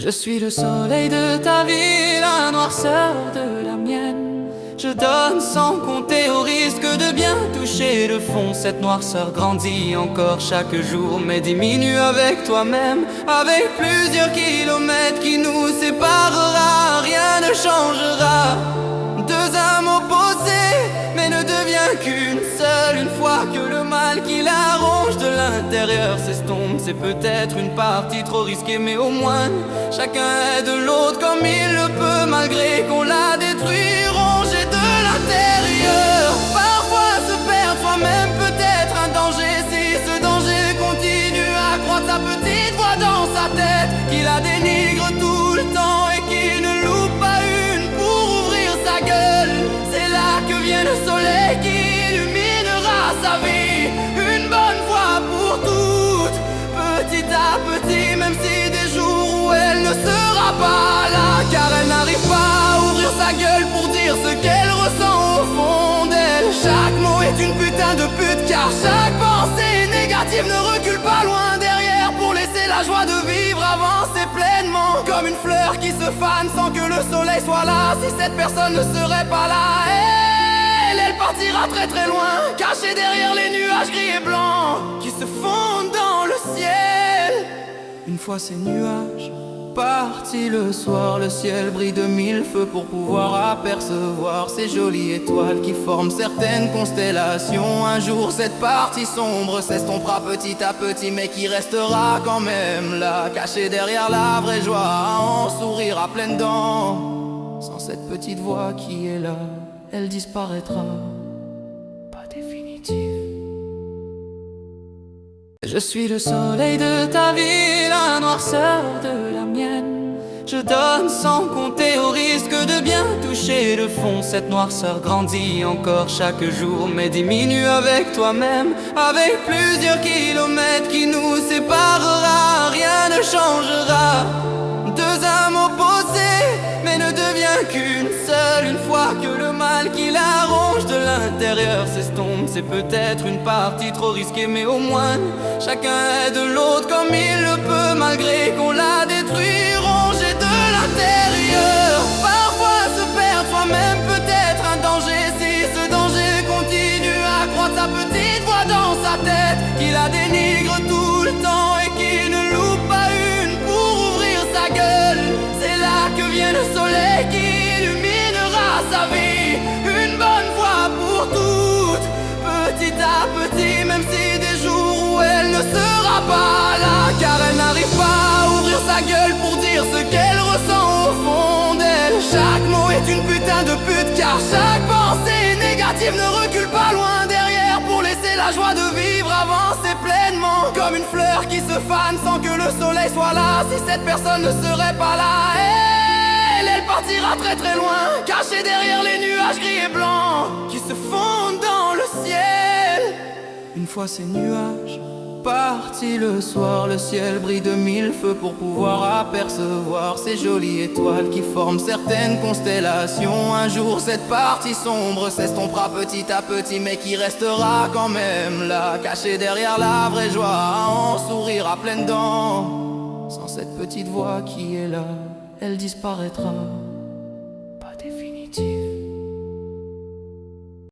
Je suis le soleil de ta vie, la noirceur de la mienne. Je donne sans compter au risque de bien toucher le fond. Cette noirceur grandit encore chaque jour, mais diminue avec toi-même. Avec plusieurs kilomètres qui nous séparera, rien ne changera. Deux âmes opposées, mais ne devient qu'une seule. Une fois que le mal qui la ronge de l'intérieur s'estompe, c'est peut-être une partie trop risquée, mais au moins chacun aide l'autre comme il le peut, malgré qu'on la détruit, rongée de l'intérieur. Parfois se perdre soi-même peut être un danger, si ce danger continue à croître sa petite voix dans sa tête, qui la dénigre tout le temps et qui ne loupe pas une pour ouvrir sa gueule. C'est là que vient le soleil qui illuminera sa vie, une bonne fois pour toutes, petit à petit, même si des jours où elle ne sera pas là, car elle n'arrive pas à ouvrir sa gueule pour dire ce qu'elle ressent au fond d'elle. Chaque mot est une putain de pute, car chaque pensée négative ne recule pas loin derrière, pour laisser la joie de vivre avancer pleinement, comme une fleur qui se fane sans que le soleil soit là. Si cette personne ne serait pas là, elle partira très très loin, cachée derrière les nuages gris et blancs qui se fondent dans le ciel. Une fois ces nuages partis le soir, le ciel brille de mille feux pour pouvoir apercevoir ces jolies étoiles qui forment certaines constellations. Un jour cette partie sombre s'estompera petit à petit, mais qui restera quand même là, cachée derrière la vraie joie, à en sourire à pleines dents. Sans cette petite voix qui est là, elle disparaîtra, pas définitive. Je suis le soleil de ta vie, la noirceur de la mienne. Je donne sans compter au risque de bien toucher le fond. Cette noirceur grandit encore chaque jour, mais diminue avec toi-même. Avec plusieurs kilomètres qui nous séparera, rien ne changera. Deux âmes opposées, mais ne devient qu'une seule. Une fois que le mal qui la ronge de l'intérieur s'estompe, c'est peut-être une partie trop risquée, mais au moins chacun aide l'autre comme il le peut, malgré qu'on la détruit, rongée de l'intérieur. Parfois se perdre soi-même peut être un danger, si ce danger continue à croître sa petite voix dans sa tête, qui la dénigre tout le temps et qui ne loupe pas une pour ouvrir sa gueule. C'est là que vient le soleil qui illuminera sa vie, une bonne fois pour toutes, petit à petit, même si des jours où elle ne sera pas là, car elle n'arrive pas à ouvrir sa gueule pour dire ce qu'elle ressent au fond d'elle. Chaque mot est une putain de pute, car chaque pensée négative ne recule pas loin derrière, pour laisser la joie de vivre avancer pleinement, comme une fleur qui se fane sans que le soleil soit là. Si cette personne ne serait pas là, elle partira très très loin, cachée derrière les nuages gris et blancs qui se fondent dans le ciel. Une fois ces nuages partis le soir, le ciel brille de mille feux pour pouvoir apercevoir ces jolies étoiles qui forment certaines constellations. Un jour cette partie sombre s'estompera petit à petit, mais qui restera quand même là, cachée derrière la vraie joie, à en sourire à pleines dents. Sans cette petite voix qui est là, elle disparaîtra.